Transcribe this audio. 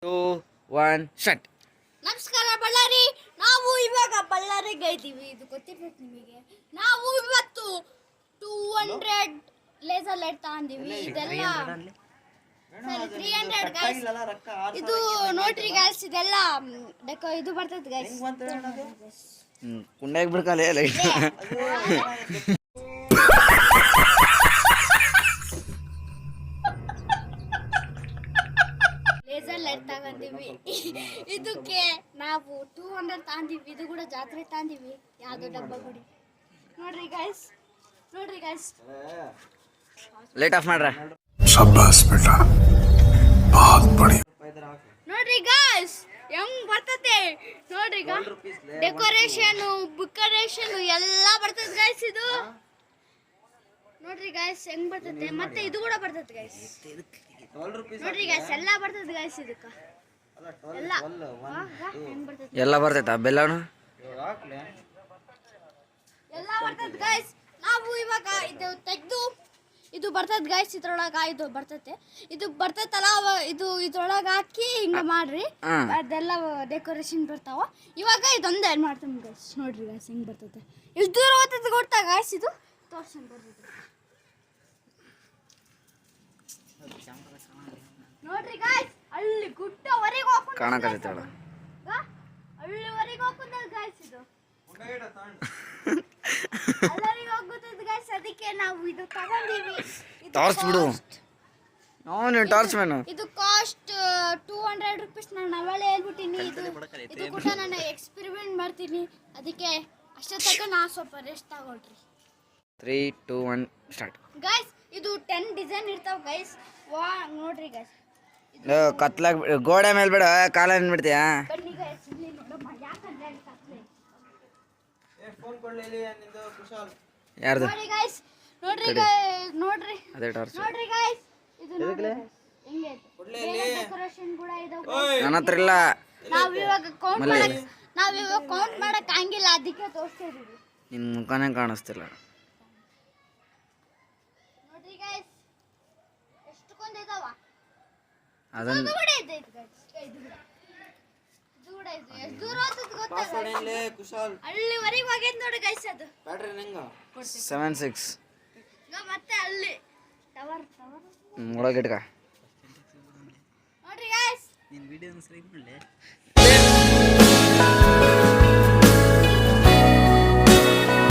2, 1 shut. ನಮಸ್ಕಾರ ಬಳ್ಳಾರಿ. ನಾವು ಇವಾಗ ಬಳ್ಳಾರಿಗೆ ಇದ್ದೀವಿ, ಇದು ಗೊತ್ತಿರ್ಬೇಕು ನಿಮಗೆ. ನಾವು ಇವತ್ತು 200 ಲೇಸರ್ ಲೈಟ್ ತಗೊಂಡಿವಿ. ಇದೆಲ್ಲ 300 ಗೈಸ್. ಇದು ನೋಡ್ರಿ ಗೈಸ್, ಇದೆಲ್ಲ ಇದು ಬರ್ತದೆ ಗೈಸ್. ಕುಂಡಾಗಿ ಬಿಡ್ಕಲ್ಲ ಲೈಟ್. ಲೇಸರ್ ಲೈಟ್ ತಗೊಂಡಿವಿ. ಇದಕ್ಕೆ ನಾವು 200 ತಗೊಂಡಿವಿ. ಇದು ಕೂಡ ಜಾತ್ರೆ ತಗೊಂಡಿವಿ, ಯಾವ್ದೋ ಡಬ್ಬ ಗುಡಿ. ನೋಡ್ರಿ ಗೈಸ್, ನೋಡ್ರಿ ಗೈಸ್, ಲೈಟ್ ಆಫ್ ಮಾಡ್ರ. शाबाश बेटा, बहुत बढ़िया. ನೋಡ್ರಿ ಗೈಸ್ ಹೆಂಗ್ ಬರ್ತತೆ ನೋಡ್ರಿ. ಡೆಕೋರೇಷನ್ ಬುಕರೇಷನ್ ಎಲ್ಲ ಬರ್ತದೆ ಗೈಸ್. ಇದು ನೋಡ್ರಿ ಗೈಸ್ ಹೆಂಗ್ ಬರ್ತತೆ. ಮತ್ತೆ ಇದು ಕೂಡ ಬರ್ತದೆ ಗೈಸ್. ನೋಡ್ರಿ ಗೈಸ್ ಎಲ್ಲ ಬರ್ತದೆ ಗೈಸ್. ಇದಕ್ಕ ಎಲ್ಲ ಹೆಂಗ್ ಬರ್ತದೆ, ಎಲ್ಲ ಬರ್ತೈತಾ ಬೆಲ್ಲನು ಎಲ್ಲ ಬರ್ತದೆ ಗೈಸ್. ನಾವು ಇವಾಗ ಇದು ತೆಗ್ದು ಇದು ಬರ್ತದೆ ಗೈಸ್. ಇದ್ರೊಳಗ ಇದು ಬರ್ತೈತೆ, ಇದು ಬರ್ತೈತಲ್ಲ, ಇದು ಇದ್ರೊಳಗ ಹಾಕಿ ಹಿಂಗ ಮಾಡ್ರಿ, ಅದೆಲ್ಲ ಡೆಕೋರೇಷನ್ ಬರ್ತಾವ. ಇವಾಗ ಇದೊಂದು ಏನ್ ಮಾಡ್ತೀನಿ ಗೈಸ್. ನೋಡ್ರಿ ಗೈಸ್ ಹೆಂಗ್ ಬರ್ತೈತೆ. ಇಷ್ಟು ದೂರ ಹೋಗ್ತದೆ ಗೊತ್ತಾ ಗೈಸ್. ಇದು ತೋರ್ಸನ್ ಬರ್ತೈತೆ ನೋಡ್ರಿ ಗೈಸ್. ಅಲ್ಲಿ ಗುಡ್ಡವರೆಗೆ ಹೋಗ್ಕೊಂಡು ಕಾಣಕತ್ತೈತೆ ಅಲ್ಲಿವರೆಗೆ ಹೋಗ್ತದೆ ಗೈಸ್. ಇದು ಅಲ್ಲರಿಗೆ ಹೋಗುತ್ತದೆ ಗೈಸ್. ಅದಕ್ಕೆ ನಾವು ಇದು ತಗೊಂಡಿವಿ. ಟಾರ್ಚ್ ಅವನು ಟಾರ್ಚ್ ಮ್ಯಾನು. ಇದು ಕಾಸ್ಟ್ 200 ರುಪೀಸ್. ನಾನು ಅವಳೇ ಹೇಳ್ಬಿಟ್ಟಿನಿ. ಇದು ಕೂಡ ನಾನು ಎಕ್ಸ್ಪೆರಿಮೆಂಟ್ ಮಾಡ್ತೀನಿ, ಅದಕ್ಕೆ ಅಷ್ಟೊತ್ತಕ್ಕ ನಾ ಸ್ವಲ್ಪ ರೆಸ್ಟ್ ತಗೊಳ್ರಿ. 3, 2, 1 ಸ್ಟಾರ್ಟ್. ಗೈಸ್ ಇದು 10 ಡಿಸೈನ್ ಇರ್ತಾವ ಗೈಸ್. ನೋಡ್ರಿ ಗೈಸ್. ಕತ್ಲಾಗ ಗೋಡೆ ಮೇಲೆ ಬಿಡ, ಕಾಲ ಬಿಡ್ತೀಯಾ? ಬನ್ನಿ ಗೈಸ್, ಇಲ್ಲಿ ನೋಡಮ್ಮ. ಯಾಕಂದ್ರೆ ಅಲ್ಲಿ ಕತ್ಲೆ. ಯಾರ್ದು? ನೋಡಿ ಗೈಸ್, ನೋಡ್ರಿ ಗೈಸ್, ನೋಡ್ರಿ ಅದೇ ಟಾರ್ಚ್. ನೋಡ್ರಿ ಗೈಸ್, ಇದು ನೋಡ್ರಿ ಹೆಂಗೆ ಡೆಕೋರೇಷನ್ ಕೂಡ ಇದೆ. ನನ್ನ ಹತ್ರ ಇಲ್ಲ. ನಾವಿವಾಗ ಕೌಂಟ್ ಮಾಡಕ್ ಹಂಗಿಲ್ಲ, ಅದಕ್ಕೆ ತೋರಿಸ್ತಾ ಇದೀವಿ. ನಿನ್ ಮುಖನೇ ಕಾಣಿಸ್ತಿಲ್ಲ. ನೋಡ್ರಿ ಗೈಸ್ ಎಷ್ಟು ಕೊಂದ ಇದಾವ. ಅದನ್ನ ಇದು ಕೂಡ ಇದೆ ಗೈಸ್. ಇದು ಕೂಡ ಇದೆ. ಎಷ್ಟು ದೂರ ಹೋಗ್ತದೆ ಗೊತ್ತಾ? ಅಲ್ಲಿವರೆಗೆ ಹೋಗ್ಯದ ನೋಡಿ ಗೈಸ್. ಅದು 76 ಮತ್ತೆ ಅಲ್ಲಿ ಟವರ್ ಒಳಗಿಟ್ಕ. ನೋಡ್ರಿ ಗೈಸ್.